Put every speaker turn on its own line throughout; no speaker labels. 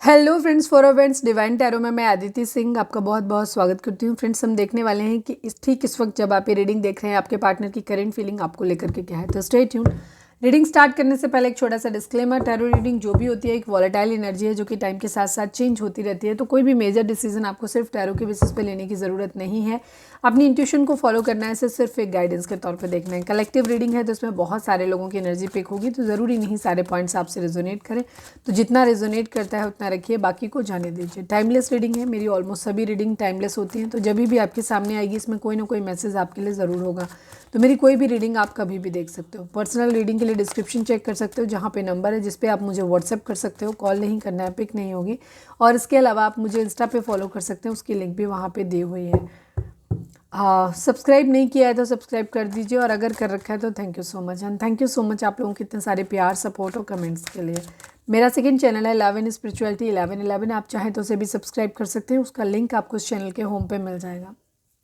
Hello friends, for events divine tarot में मैं आदिति सिंह आपका बहुत बहुत स्वागत करती हूँ। फ्रेंड्स, हम देखने वाले हैं कि ठीक इस वक्त जब आप ये रीडिंग देख रहे हैं आपके पार्टनर की करंट फीलिंग आपको लेकर के क्या है। तो स्टे ट्यून्ड। रीडिंग स्टार्ट करने से पहले एक छोटा सा डिस्क्लेमर, टैरो रीडिंग जो भी होती है एक वॉलेटाइल एनर्जी है जो कि टाइम के साथ साथ चेंज होती रहती है। तो कोई भी मेजर डिसीजन आपको सिर्फ टैरो के बेसिस पे लेने की ज़रूरत नहीं है। अपनी इंट्यूशन को फॉलो करना है, सिर्फ एक गाइडेंस के तौर पे देखना है। कलेक्टिव रीडिंग है तो इसमें बहुत सारे लोगों की एनर्जी पिक होगी, तो ज़रूरी नहीं सारे पॉइंट्स आपसे रेजोनेट करें। तो जितना रेजोनेट करता है उतना रखिए, बाकी को जाने दीजिए। टाइमलेस रीडिंग है, मेरी ऑलमोस्ट सभी रीडिंग टाइमलेस होती हैं। तो जब भी आपके सामने आएगी इसमें कोई ना कोई मैसेज आपके लिए ज़रूर होगा। तो मेरी कोई भी रीडिंग आप कभी भी देख सकते हो। पर्सनल रीडिंग के लिए डिस्क्रिप्शन चेक कर सकते हो, जहाँ पे नंबर है जिस पे आप मुझे व्हाट्सएप कर सकते हो। कॉल नहीं करना है, पिक नहीं होगी। और इसके अलावा आप मुझे इंस्टा पे फॉलो कर सकते हैं, उसकी लिंक भी वहाँ पे दी हुई है। सब्सक्राइब नहीं किया है तो सब्सक्राइब कर दीजिए, और अगर कर रखा है तो thank you so much. And thank you so much आप लोगों के इतने सारे प्यार, सपोर्ट और कमेंट्स के लिए। मेरा सेकंड चैनल है 11 स्पिरिचुअलिटी 1111, आप चाहें तो उसे भी सब्सक्राइब कर सकते हैं। उसका लिंक आपको इस चैनल के होम पे मिल जाएगा।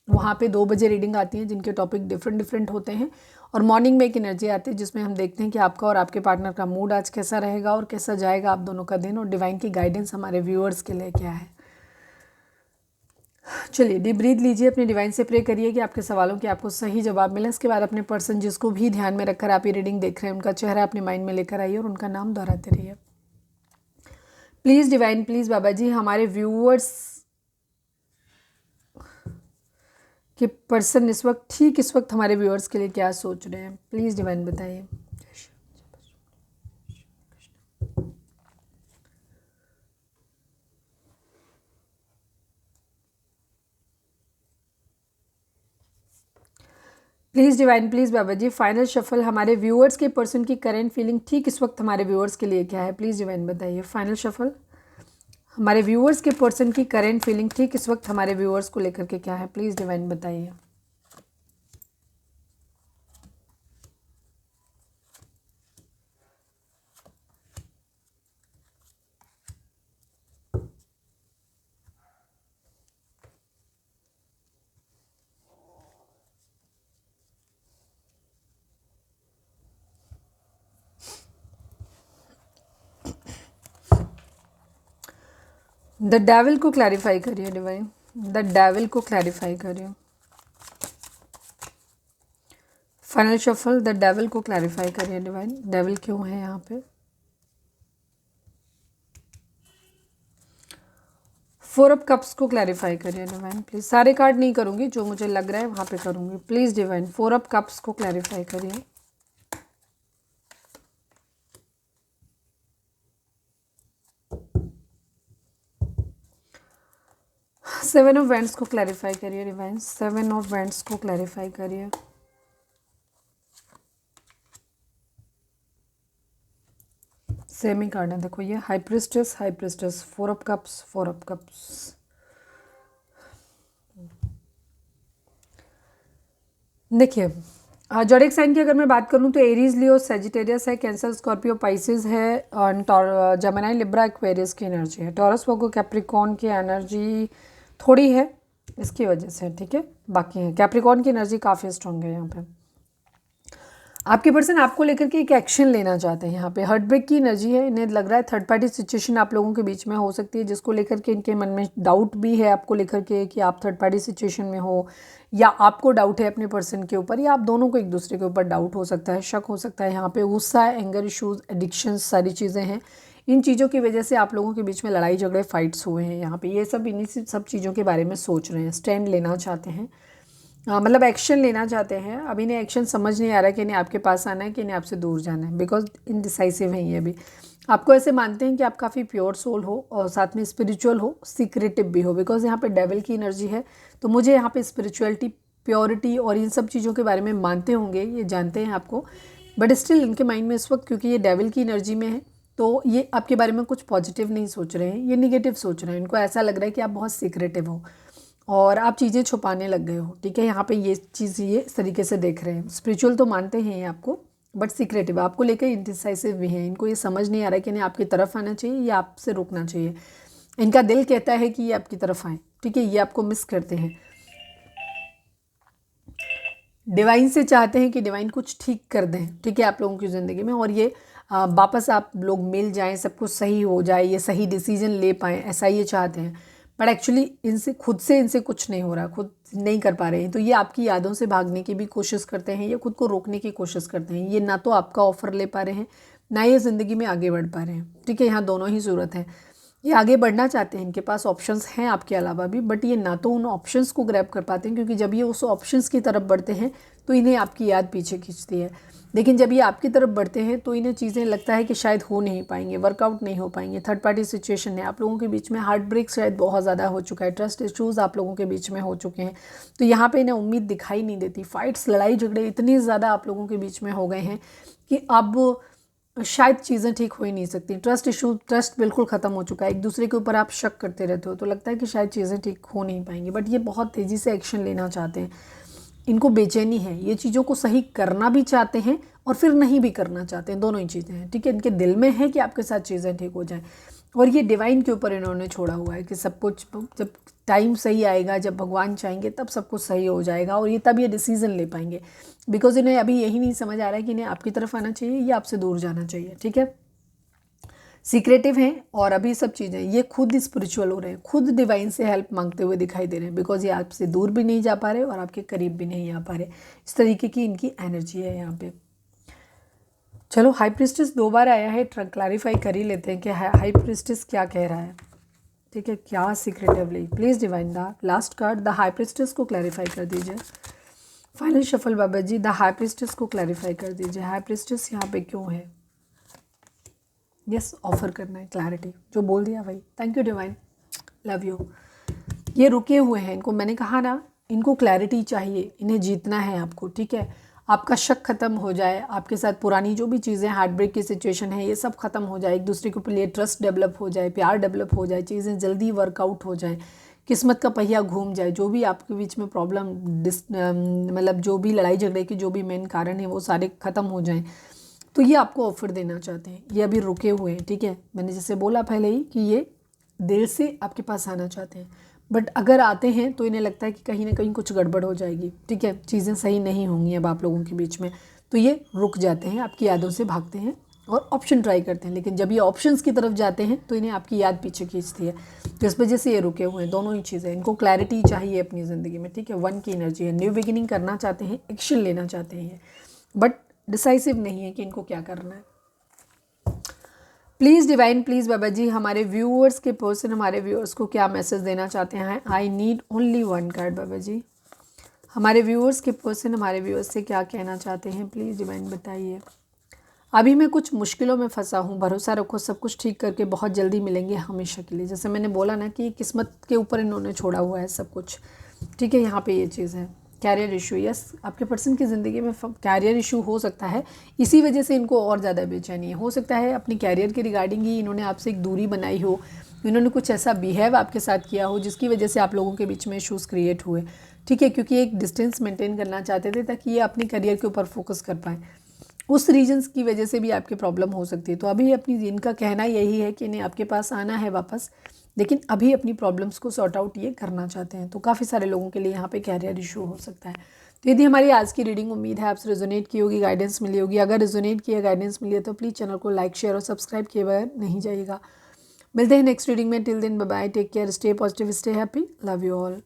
वहाँ पे 2 बजे रीडिंग आती है जिनके टॉपिक डिफरेंट डिफरेंट होते हैं, और मॉर्निंग में एक एनर्जी आती है जिसमें हम देखते हैं कि आपका और आपके पार्टनर का मूड आज कैसा रहेगा और कैसा जाएगा आप दोनों का दिन, और डिवाइन की गाइडेंस हमारे व्यूअर्स के लिए क्या है। चलिए डीप ब्रीथ लीजिए, अपने डिवाइन से प्रे करिए कि आपके सवालों के आपको सही जवाब मिले। इसके बाद अपने पर्सन जिसको भी ध्यान में रखकर आप ये रीडिंग देख रहे हैं उनका चेहरा अपने माइंड में लेकर आइए और उनका नाम दोहराते रहिए। प्लीज़ डिवाइन, प्लीज़ बाबा जी, हमारे व्यूअर्स के पर्सन ठीक इस वक्त हमारे व्यूअर्स के लिए क्या सोच रहे हैं, प्लीज़ डिवाइन बताइए। Please divine, please Baba ji, final shuffle हमारे व्यूअर्स के पर्सन की करेंट फीलिंग ठीक इस वक्त हमारे व्यूअर्स के लिए क्या है, प्लीज़ डिवाइन बताइए। फाइनल शफल हमारे व्यूअर्स के पर्सन की करेंट फीलिंग ठीक इस वक्त हमारे व्यूअर्स को लेकर के क्या है, प्लीज़ डिवाइन बताइए। द डेविल को क्लैरिफाई करिए डिवाइन, द डेविल को क्लैरिफाई करिए। फाइनल शफल द डेविल को क्लैरिफाई करिए डिवाइन, डेविल क्यों है यहाँ पे। 4 ऑफ कप्स को क्लैरिफाई करिए डिवाइन प्लीज। सारे कार्ड नहीं करूँगी, जो मुझे लग रहा है वहाँ पे करूँगी। प्लीज़ डिवाइन 4 ऑफ कप्स को क्लैरिफाई करिए। 7 ऑफ वैंड्स को क्लैरिफाई करिए डिवाइन, 7 ऑफ वैंड्स को क्लैरिफाई करिए। सेम ही कार्ड है, देखो ये high priestess, high priestess, 4 of cups, 4 of cups. देखिए जोडिक साइन की अगर मैं बात करूं तो एरीज, लियो, सेजिटेरियस है, कैंसर, स्कॉर्पियो, पाइसेस है, और जमेनाई, लिब्रा, एक्वेरियस की एनर्जी है। टॉरस, वर्गो, कैप्रिकॉर्न की एनर्जी थोड़ी है इसकी वजह से, ठीक है। बाकी है कैप्रिकॉर्न की एनर्जी काफ़ी स्ट्रॉन्ग है यहाँ पे। आपके पर्सन आपको लेकर के एक एक्शन लेना चाहते हैं। यहाँ पे हार्ट ब्रेक की एनर्जी है, इन्हें लग रहा है थर्ड पार्टी सिचुएशन आप लोगों के बीच में हो सकती है, जिसको लेकर के इनके मन में डाउट भी है आपको लेकर के कि आप थर्ड पार्टी सिचुएशन में हो, या आपको डाउट है अपने पर्सन के ऊपर, या आप दोनों को एक दूसरे के ऊपर डाउट हो सकता है, शक हो सकता है। यहाँ पे गुस्सा, एंगर इशूज़, एडिक्शंस, सारी चीज़ें हैं। इन चीज़ों की वजह से आप लोगों के बीच में लड़ाई झगड़े, फाइट्स हुए हैं। यहाँ पे ये सब इन्हीं सब चीज़ों के बारे में सोच रहे हैं, स्टैंड लेना चाहते हैं, मतलब एक्शन लेना चाहते हैं। अब इन्हें एक्शन समझ नहीं आ रहा कि इन्हें आपके पास आना है कि इन्हें आपसे दूर जाना है, बिकॉज इनडिसाइसिव हैं ये भी। आपको ऐसे मानते हैं कि आप काफ़ी प्योर सोल हो और साथ में स्पिरिचुअल हो, सीक्रेटिव भी हो, बिकॉज यहाँ पे डेविल की एनर्जी है। तो मुझे यहाँ पे स्पिरिचुअलिटी, प्योरिटी और इन सब चीज़ों के बारे में मानते होंगे, ये जानते हैं आपको, बट स्टिल इनके माइंड में इस वक्त, क्योंकि ये डेविल की एनर्जी में है, तो ये आपके बारे में कुछ पॉजिटिव नहीं सोच रहे हैं, ये निगेटिव सोच रहे हैं। इनको ऐसा लग रहा है कि आप बहुत सीक्रेटिव हो और आप चीज़ें छुपाने लग गए हो, ठीक है। यहाँ पे ये चीज़ ये इस तरीके से देख रहे हैं। स्पिरिचुअल तो मानते हैं ये आपको, बट सीक्रेटिव आपको लेकर इंडिसाइसिव भी हैं। इनको ये समझ नहीं आ रहा है कि इन्हें आपकी तरफ आना चाहिए या आपसे रोकना चाहिए। इनका दिल कहता है कि ये आपकी तरफ आए, ठीक है, ये आपको मिस करते हैं। डिवाइन से चाहते हैं कि डिवाइन कुछ ठीक कर दें, ठीक है, आप लोगों की ज़िंदगी में। और ये वापस आप लोग मिल जाएं, सब कुछ सही हो जाए, ये सही डिसीजन ले पाएँ, ऐसा ये चाहते हैं। बट एक्चुअली इनसे कुछ नहीं हो रहा, खुद नहीं कर पा रहे हैं। तो ये आपकी यादों से भागने की भी कोशिश करते हैं, या खुद को रोकने की कोशिश करते हैं। ये ना तो आपका ऑफ़र ले पा रहे हैं, ना ये ज़िंदगी में आगे बढ़ पा रहे हैं। ठीक है, यहाँ दोनों ही सूरत है। ये आगे बढ़ना चाहते हैं, इनके पास ऑप्शंस हैं आपके अलावा भी, बट ये ना तो उन ऑप्शंस को ग्रैब कर पाते हैं, क्योंकि जब ये उस ऑप्शंस की तरफ बढ़ते हैं तो इन्हें आपकी याद पीछे खींचती है। लेकिन जब ये आपकी तरफ बढ़ते हैं तो इन्हें चीज़ें लगता है कि शायद हो नहीं पाएंगे, वर्कआउट नहीं हो पाएंगे, थर्ड पार्टी सिचुएशन है, आप लोगों के बीच में हार्ट ब्रेक शायद बहुत ज़्यादा हो चुका है, ट्रस्ट इश्यूज़ आप लोगों के बीच में हो चुके हैं। तो यहाँ पे इन्हें उम्मीद दिखाई नहीं देती। फाइट्स, लड़ाई झगड़े इतने ज़्यादा आप लोगों के बीच में हो गए हैं कि अब शायद चीज़ें ठीक हो ही नहीं सकती। ट्रस्ट बिल्कुल ख़त्म हो चुका है, एक दूसरे के ऊपर आप शक करते रहते हो, तो लगता है कि शायद चीज़ें ठीक हो नहीं पाएंगी। बट ये बहुत तेज़ी से एक्शन लेना चाहते हैं, इनको बेचैनी है, ये चीज़ों को सही करना भी चाहते हैं और फिर नहीं भी करना चाहते हैं, दोनों ही चीज़ें हैं। ठीक है, इनके दिल में है कि आपके साथ चीज़ें ठीक हो जाएं, और ये डिवाइन के ऊपर इन्होंने छोड़ा हुआ है कि सब कुछ जब टाइम सही आएगा, जब भगवान चाहेंगे तब सब कुछ सही हो जाएगा, और ये तब ये डिसीज़न ले पाएंगे। बिकॉज इन्हें अभी यही नहीं समझ आ रहा है कि इन्हें आपकी तरफ आना चाहिए या आपसे दूर जाना चाहिए। ठीक है, सीक्रेटिव हैं, और अभी सब चीज़ें ये खुद स्पिरिचुअल हो रहे हैं, खुद डिवाइन से हेल्प मांगते हुए दिखाई दे रहे हैं, बिकॉज ये आपसे दूर भी नहीं जा पा रहे और आपके करीब भी नहीं आ पा रहे। इस तरीके की इनकी एनर्जी है यहाँ पे। चलो, हाई प्रिस्टेस 2 बार आया है, क्लैरिफाई कर ही लेते हैं कि हाई प्रिस्टेस क्या कह रहा है। ठीक है, क्या secretively, please divine the last card the high priestess को क्लैरिफाई कर दीजिए। Final shuffle Baba ji, the high priestess को क्लैरिफाई कर दीजिए। हाई प्रिस्टेस यहाँ पे क्यों है? यस, ऑफर करना है क्लैरिटी, जो बोल दिया भाई। Thank you divine, love you. ये रुके हुए हैं, इनको मैंने कहा ना, इनको क्लैरिटी चाहिए, इन्हें जीतना है आपको। ठीक है, आपका शक ख़त्म हो जाए, आपके साथ पुरानी जो भी चीज़ें, हार्ट ब्रेक की सिचुएशन है, ये सब ख़त्म हो जाए, एक दूसरे के ऊपर लिए ट्रस्ट डेवलप हो जाए, प्यार डेवलप हो जाए, चीज़ें जल्दी वर्कआउट हो जाए, किस्मत का पहिया घूम जाए, जो भी आपके बीच में प्रॉब्लम मतलब जो भी लड़ाई झगड़े के जो भी मेन कारण है वो सारे ख़त्म हो जाएं। तो ये आपको ऑफ़र देना चाहते हैं, ये अभी रुके हुए हैं। ठीक है, मैंने जैसे बोला पहले ही कि ये दिल से आपके पास आना चाहते हैं, बट अगर आते हैं तो इन्हें लगता है कि कहीं ना कहीं कुछ गड़बड़ हो जाएगी। ठीक है, चीज़ें सही नहीं होंगी अब आप लोगों के बीच में, तो ये रुक जाते हैं, आपकी यादों से भागते हैं और ऑप्शन ट्राई करते हैं। लेकिन जब ये ऑप्शंस की तरफ जाते हैं तो इन्हें आपकी याद पीछे खींचती है, तो इस वजह से ये रुके हुए हैं। दोनों ही चीज़ें, इनको क्लैरिटी चाहिए अपनी ज़िंदगी में। ठीक है, 1 की एनर्जी है, न्यू बिगिनिंग करना चाहते हैं, एक्शन लेना चाहते हैं, बट डिसाइसिव नहीं है कि इनको क्या करना है। प्लीज़ डिवाइन, प्लीज़ बाबा जी, हमारे व्यूअर्स के पर्सन हमारे व्यूअर्स को क्या मैसेज देना चाहते हैं? आई नीड ओनली 1 कार्ड बाबा जी। हमारे व्यूअर्स के पर्सन हमारे व्यूअर्स से क्या कहना चाहते हैं? प्लीज़ डिवाइन बताइए। अभी मैं कुछ मुश्किलों में फंसा हूँ, भरोसा रखो सब कुछ ठीक करके बहुत जल्दी मिलेंगे हमेशा के लिए। जैसे मैंने बोला ना कि किस्मत के ऊपर इन्होंने छोड़ा हुआ है सब कुछ। ठीक है, यहाँ पे ये चीज़ है। कैरियर इशू, यस, आपके पर्सन की ज़िंदगी में कैरियर इशू हो सकता है, इसी वजह से इनको और ज़्यादा बेचैनी है। हो सकता है अपनी कैरियर के रिगार्डिंग ही इन्होंने आपसे एक दूरी बनाई हो, इन्होंने कुछ ऐसा बिहेव आपके साथ किया हो जिसकी वजह से आप लोगों के बीच में इशूज़ क्रिएट हुए। ठीक है, क्योंकि एक डिस्टेंस मेंटेन करना चाहते थे ताकि ये अपनी करियर के ऊपर फोकस कर पाएँ। उस रीजन्स की वजह से भी आपकी प्रॉब्लम हो सकती है। तो अभी अपनी इनका कहना यही है कि इन्हें आपके पास आना है वापस, लेकिन अभी अपनी प्रॉब्लम्स को सॉर्ट आउट ये करना चाहते हैं। तो काफ़ी सारे लोगों के लिए यहाँ पे कैरियर इशू हो सकता है। तो यदि हमारी आज की रीडिंग, उम्मीद है आपसे रेजोनेट की होगी, गाइडेंस मिली होगी। अगर रेजोनेट किया, गाइडेंस मिली है तो प्लीज़ चैनल को लाइक, शेयर और सब्सक्राइब किए बगैर नहीं जाइएगा। मिलते हैं नेक्स्ट रीडिंग में। Till then bye bye, take care, stay positive, stay happy, love you all.